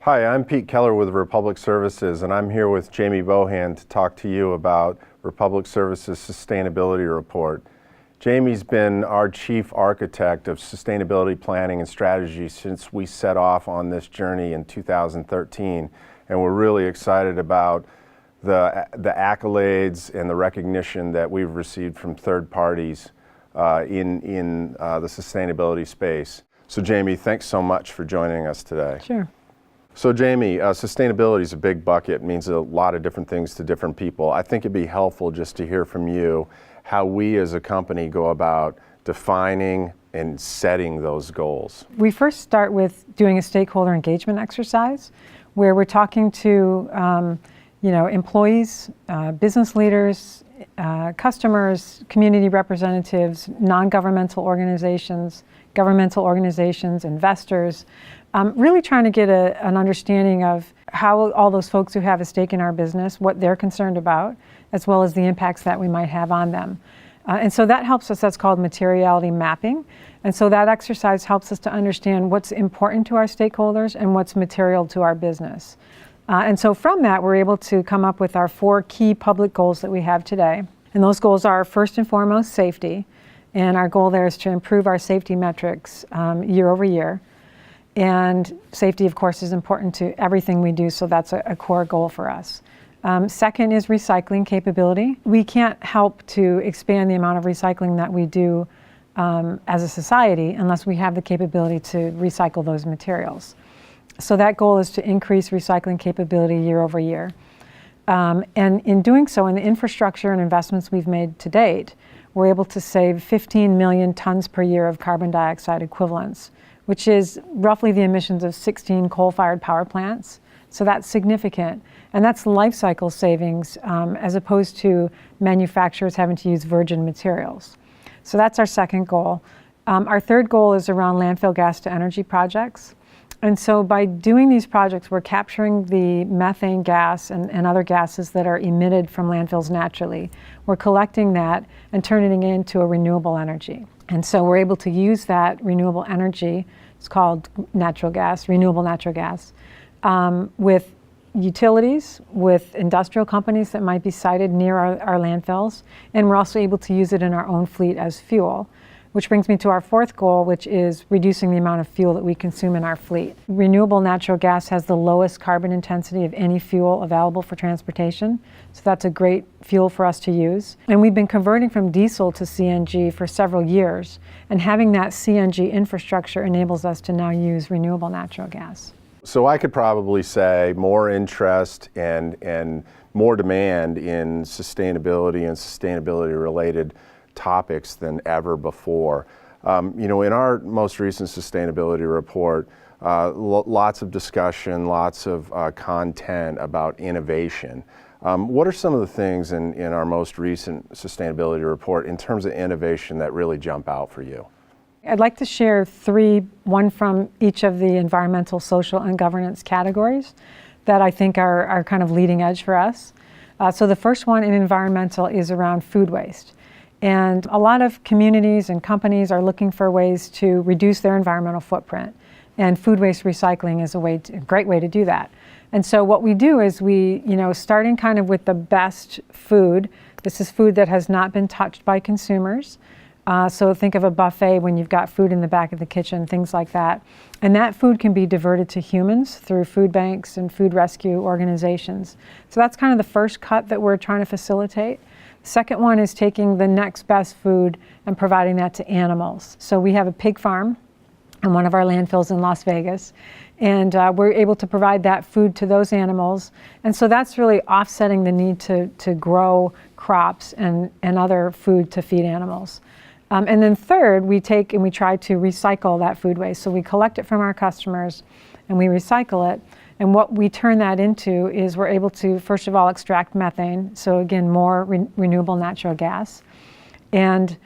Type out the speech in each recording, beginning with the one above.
Hi, I'm Pete Keller with Republic Services, and I'm here with Jamie Bohan to talk to you about Republic Services Sustainability Report. Jamie's been our chief architect of sustainability planning and strategy since we set off on this journey in 2013, and we're really excited about the accolades and the recognition that we've received from third parties in the sustainability space. So Jamie, thanks so much for joining us today. Sure. So Jamie, sustainability is a big bucket. It means a lot of different things to different people. I think it'd be helpful just to hear from you how we as a company go about defining and setting those goals. We first start with doing a stakeholder engagement exercise where we're talking to employees, business leaders, customers, community representatives, non-governmental organizations, governmental organizations, investors, really trying to get an understanding of how all those folks who have a stake in our business, what they're concerned about, as well as the impacts that we might have on them. And so that helps us, that's called materiality mapping. And so that exercise helps us to understand what's important to our stakeholders and what's material to our business. And so from that, we're able to come up with our 4 key public goals that we have today. And those goals are first and foremost safety. And our goal there is to improve our safety metrics year over year. And safety, of course, is important to everything we do, so that's a core goal for us. Second is recycling capability. We can't help to expand the amount of recycling that we do as a society unless we have the capability to recycle those materials. So that goal is to increase recycling capability year over year. And in doing so, in the infrastructure and investments we've made to date, we're able to save 15 million tons per year of carbon dioxide equivalents, which is roughly the emissions of 16 coal-fired power plants. So that's significant. And that's life cycle savings as opposed to manufacturers having to use virgin materials. So that's our second goal. Our third goal is around landfill gas to energy projects. And so by doing these projects, we're capturing the methane gas and other gases that are emitted from landfills naturally. We're collecting that and turning it into a renewable energy. And so we're able to use that renewable energy, it's called natural gas, renewable natural gas, with utilities, with industrial companies that might be sited near our landfills. And we're also able to use it in our own fleet as fuel. Which brings me to our fourth goal, which is reducing the amount of fuel that we consume in our fleet. Renewable natural gas has the lowest carbon intensity of any fuel available for transportation. So that's a great fuel for us to use. And we've been converting from diesel to CNG for several years. And having that CNG infrastructure enables us to now use renewable natural gas. So I could probably say more interest and more demand in sustainability and sustainability related topics than ever before. In our most recent sustainability report, lots of discussion, lots of content about innovation. What are some of the things in our most recent sustainability report in terms of innovation that really jump out for you? I'd like to share 3, one from each of the environmental, social, and governance categories that I think are kind of leading edge for us. So the first one in environmental is around food waste. And a lot of communities and companies are looking for ways to reduce their environmental footprint. And food waste recycling is a great way to do that. And so what we do is we, starting kind of with the best food, this is food that has not been touched by consumers. So think of a buffet when you've got food in the back of the kitchen, things like that. And that food can be diverted to humans through food banks and food rescue organizations. So that's kind of the first cut that we're trying to facilitate. Second one is taking the next best food and providing that to animals. So we have a pig farm in one of our landfills in Las Vegas, and we're able to provide that food to those animals. And so that's really offsetting the need to grow crops and other food to feed animals. And then third, we take and we try to recycle that food waste. So we collect it from our customers and we recycle it. And what we turn that into is we're able to, first of all, extract methane. So again, more renewable natural gas. And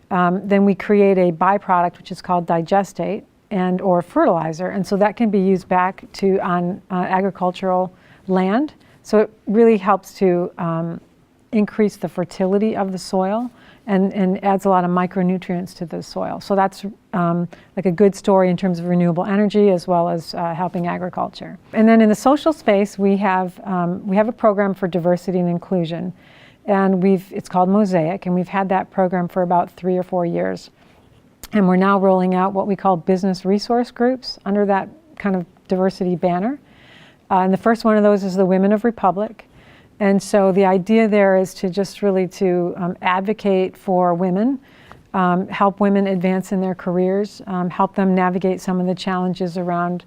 then we create a byproduct, which is called digestate or fertilizer. And so that can be used back on agricultural land. So it really helps to increase the fertility of the soil and adds a lot of micronutrients to the soil. So that's like a good story in terms of renewable energy as well as helping agriculture. And then in the social space, we have a program for diversity and inclusion, and it's called Mosaic, and we've had that program for about 3 or 4 years. And we're now rolling out what we call business resource groups under that kind of diversity banner. And the first one of those is the Women of Republic. And so the idea there is to just really to advocate for women, help women advance in their careers, help them navigate some of the challenges around,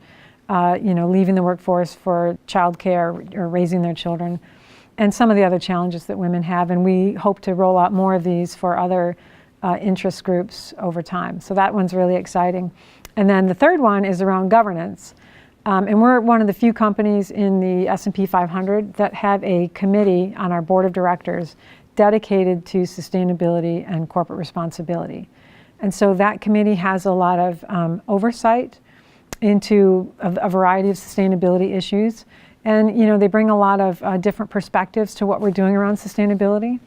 leaving the workforce for childcare or raising their children, and some of the other challenges that women have. And we hope to roll out more of these for other interest groups over time. So that one's really exciting. And then the third one is around governance. And we're one of the few companies in the S&P 500 that have a committee on our board of directors dedicated to sustainability and corporate responsibility. And so that committee has a lot of oversight into a variety of sustainability issues. And they bring a lot of different perspectives to what we're doing around sustainability.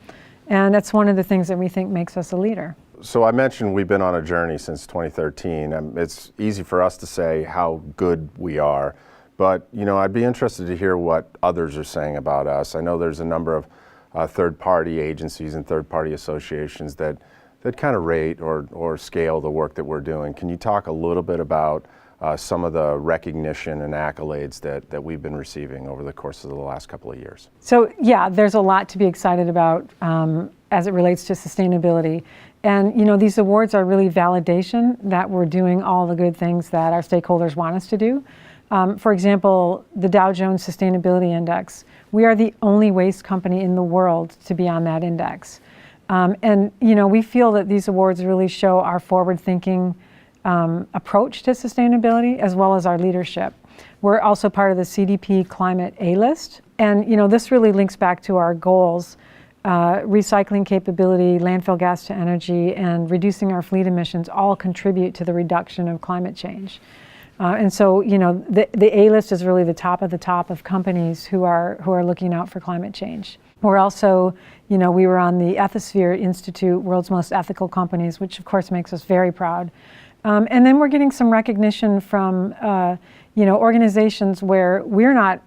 And that's one of the things that we think makes us a leader. So I mentioned we've been on a journey since 2013. It's easy for us to say how good we are, but I'd be interested to hear what others are saying about us. I know there's a number of third-party agencies and third-party associations that kind of rate or scale the work that we're doing. Can you talk a little bit about some of the recognition and accolades that we've been receiving over the course of the last couple of years? So yeah, there's a lot to be excited about as it relates to sustainability. And these awards are really validation that we're doing all the good things that our stakeholders want us to do. For example, the Dow Jones Sustainability Index, we are the only waste company in the world to be on that index. And we feel that these awards really show our forward-thinking approach to sustainability as well as our leadership. We're also part of the CDP Climate A-list. And this really links back to our goals. Recycling capability, landfill gas to energy, and reducing our fleet emissions all contribute to the reduction of climate change. And so, the A-list is really the top of companies who are looking out for climate change. We're also, we were on the Ethisphere Institute, World's Most Ethical Companies, which of course makes us very proud. And then we're getting some recognition from, organizations where we're not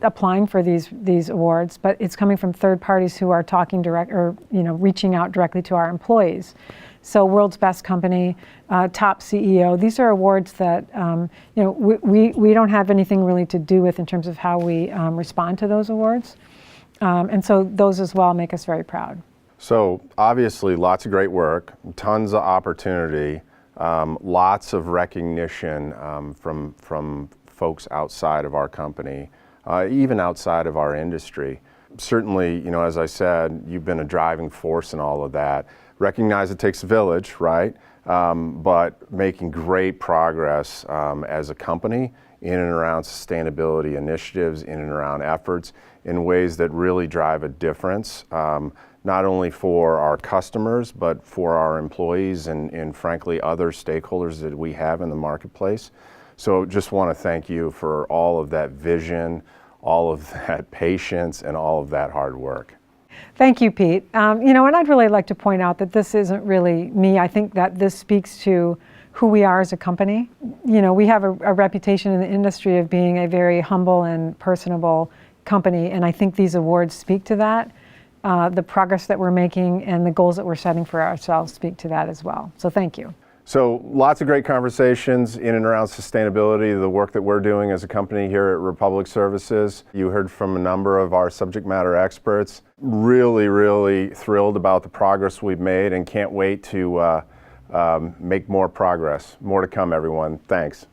applying for these awards, but it's coming from third parties who are talking direct or reaching out directly to our employees. So World's Best Company, Top CEO, these are awards that we don't have anything really to do with in terms of how we respond to those awards. And so those as well make us very proud. So obviously lots of great work, tons of opportunity, lots of recognition from folks outside of our company, even outside of our industry. Certainly, as I said, you've been a driving force in all of that. Recognize it takes a village, right? But making great progress as a company in and around sustainability initiatives, in and around efforts in ways that really drive a difference, not only for our customers, but for our employees and frankly, other stakeholders that we have in the marketplace. So just want to thank you for all of that vision, all of that patience, and all of that hard work. Thank you, Pete. And I'd really like to point out that this isn't really me. I think that this speaks to who we are as a company. We have a reputation in the industry of being a very humble and personable company, and I think these awards speak to that. The progress that we're making and the goals that we're setting for ourselves speak to that as well. So thank you. So lots of great conversations in and around sustainability, the work that we're doing as a company here at Republic Services. You heard from a number of our subject matter experts. Really, really thrilled about the progress we've made and can't wait to make more progress. More to come, everyone. Thanks.